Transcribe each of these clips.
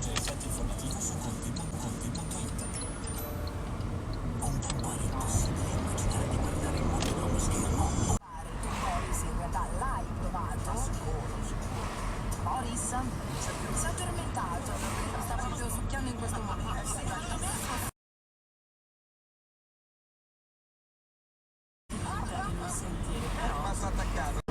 legge effetti informativo su conti.it. Un tempo era impossibile immaginare di guardare il mondo da uno schermo. Boris, in realtà l'hai provato? Sicuro. Boris? Si è addormentato, sta proprio succhiando in questo momento. Devi non sentire, però. Ma sta attaccato.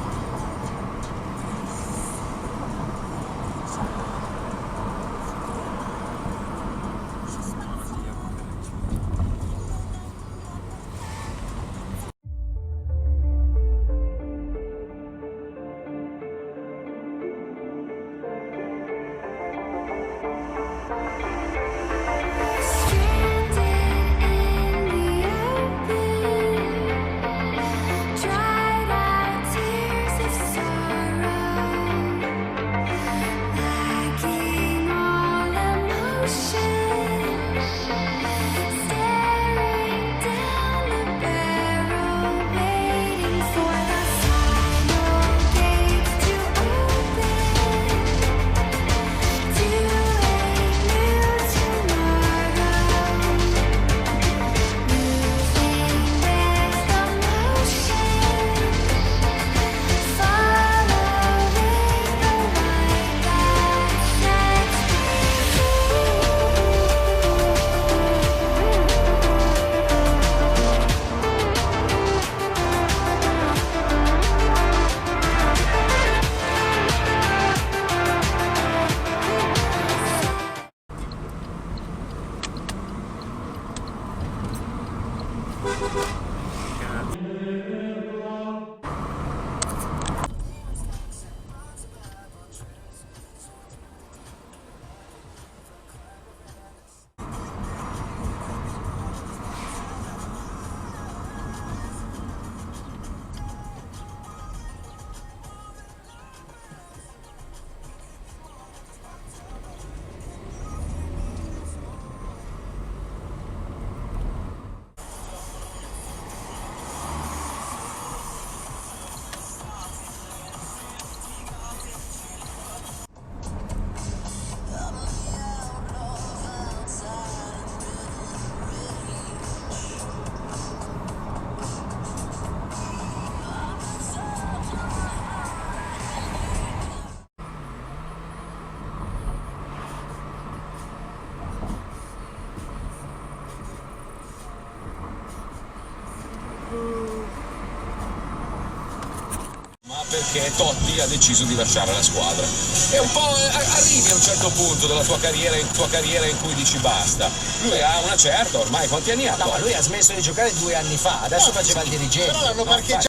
Perché Totti ha deciso di lasciare la squadra. E un po' arrivi a un certo punto della tua carriera in cui dici basta. Lui ha una certa, ormai quanti anni ha? No, ma lui ha smesso di giocare 2 anni fa, adesso faceva il dirigente. Però l'hanno parcheggiato.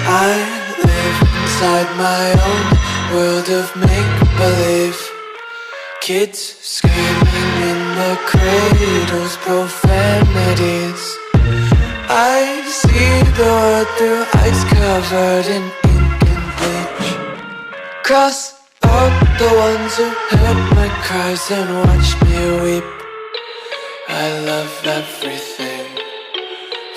I live inside my own world of make-believe. Kids screaming in the cradles, profanities. I see the world through ice covered in ink and bleach. Cross out the ones who heard my cries and watched me weep. I love everything.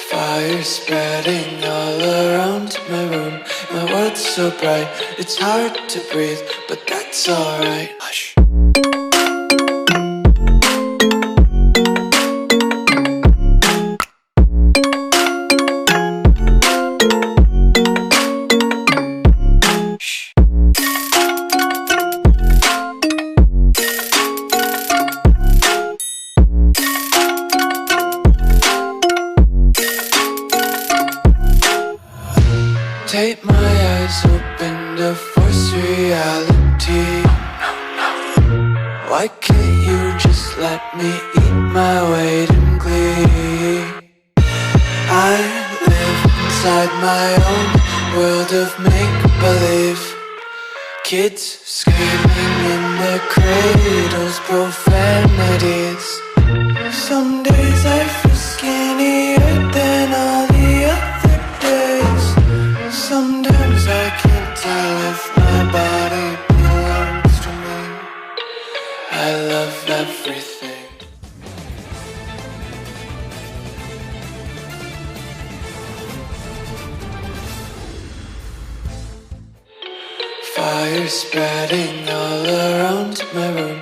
Fire spreading all around my room. My world's so bright, it's hard to breathe, but that's alright. Hush. Take my eyes open to force reality. Why can't you just let me eat my weight in glee? I live inside my own world of make-believe. Kids screaming in their cradles, profanities. Some days I feel skinnier than all the other days. Sometimes I can't tell if my body belongs to me. I love everything. fire spreading all around my room.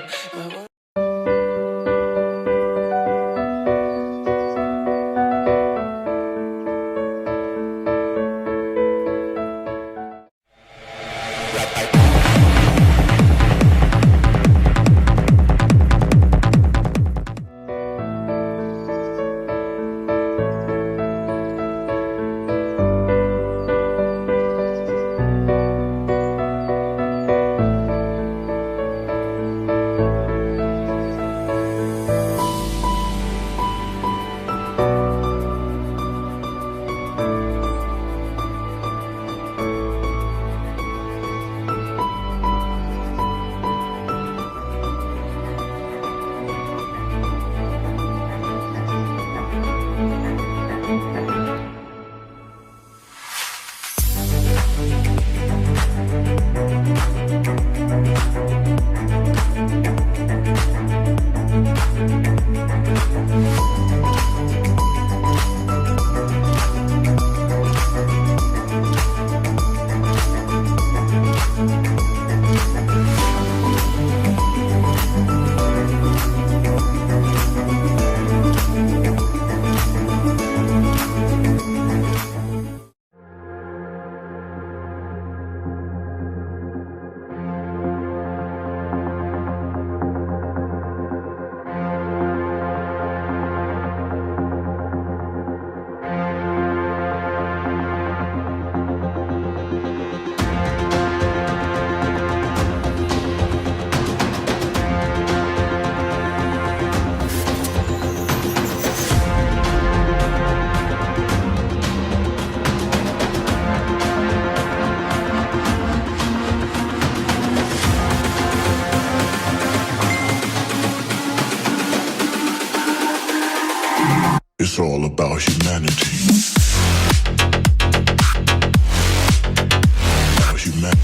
It's all about humanity. About humanity.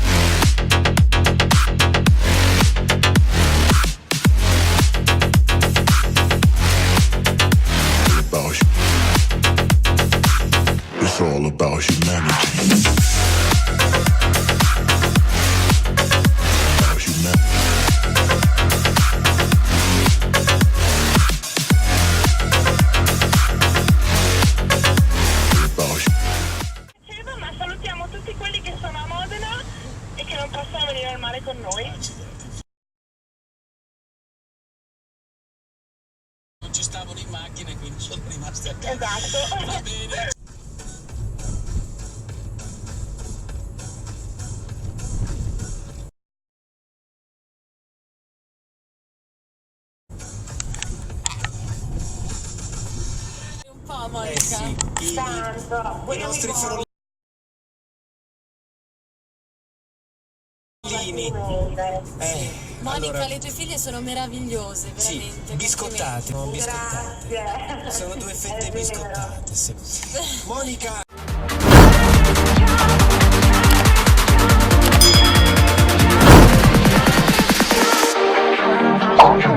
It's all about humanity. About humanity. Ma salutiamo tutti quelli che sono a Modena e che non possono venire al mare con noi. Non ci stavano in macchina e quindi sono rimasti a casa. Esatto. Va bene. Un po', Monica. Tanto. I nostri frollini. Monica, Allora, le tue figlie sono meravigliose, sì, veramente. biscottate, no, biscottate. Grazie. Sono due fette È vero. biscottate, sì. Monica. About